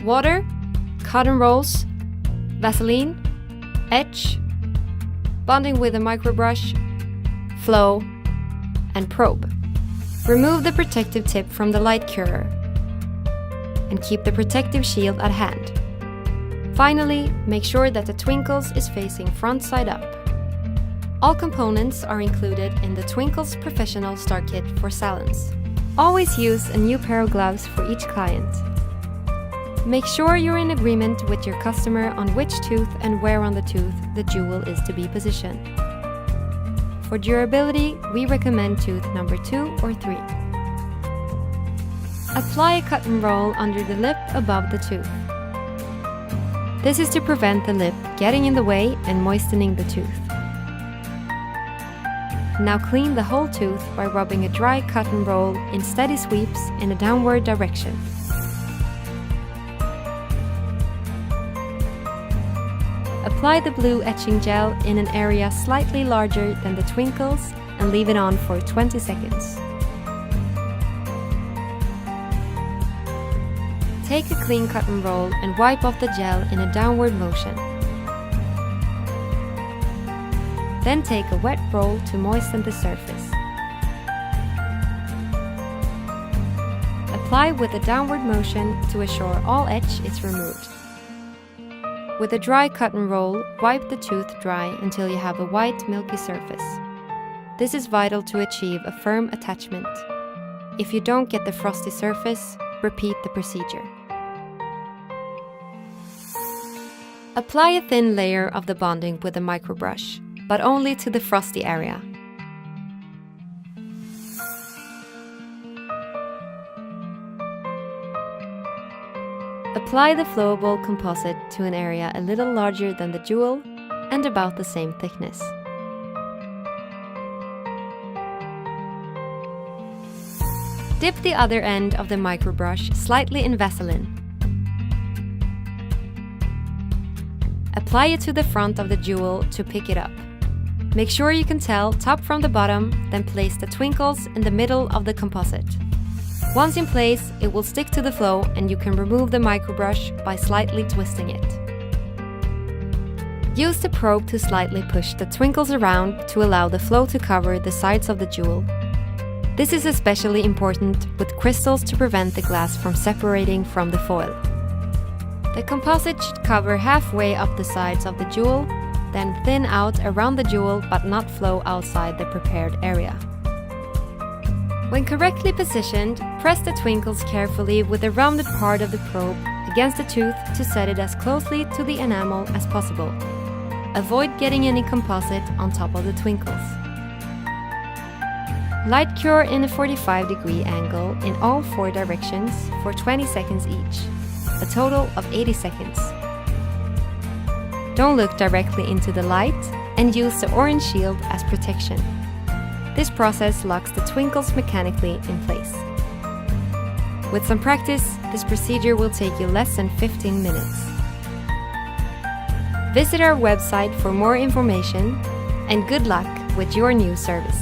water, cotton rolls, Vaseline, etch, bonding with a microbrush, flow, and probe. Remove the protective tip from the light curer and keep the protective shield at hand. Finally, make sure that the Twinkles is facing front side up. All components are included in the Twinkles Professional Start Kit for salons. Always use a new pair of gloves for each client. Make sure you're in agreement with your customer on which tooth and where on the tooth the jewel is to be positioned. For durability, we recommend tooth number 2 or 3. Apply a cotton roll under the lip above the tooth. This is to prevent the lip getting in the way and moistening the tooth. Now clean the whole tooth by rubbing a dry cotton roll in steady sweeps in a downward direction. Apply the blue etching gel in an area slightly larger than the Twinkles and leave it on for 20 seconds. Take a clean cotton roll and wipe off the gel in a downward motion. Then take a wet roll to moisten the surface. Apply with a downward motion to assure all etch is removed. With a dry cotton roll, wipe the tooth dry until you have a white, milky surface. This is vital to achieve a firm attachment. If you don't get the frosty surface, repeat the procedure. Apply a thin layer of the bonding with a microbrush, but only to the frosty area. Apply the flowable composite to an area a little larger than the jewel and about the same thickness. Dip the other end of the microbrush slightly in Vaseline. Apply it to the front of the jewel to pick it up. Make sure you can tell top from the bottom, then place the Twinkles in the middle of the composite. Once in place, it will stick to the flow and you can remove the microbrush by slightly twisting it. Use the probe to slightly push the Twinkles around to allow the flow to cover the sides of the jewel. This is especially important with crystals to prevent the glass from separating from the foil. The composite should cover halfway up the sides of the jewel, then thin out around the jewel but not flow outside the prepared area. When correctly positioned, press the Twinkles carefully with the rounded part of the probe against the tooth to set it as closely to the enamel as possible. Avoid getting any composite on top of the Twinkles. Light cure in a 45-degree angle in all 4 directions for 20 seconds each, a total of 80 seconds. Don't look directly into the light and use the orange shield as protection. This process locks the Twinkles mechanically in place. With some practice, this procedure will take you less than 15 minutes. Visit our website for more information and good luck with your new service.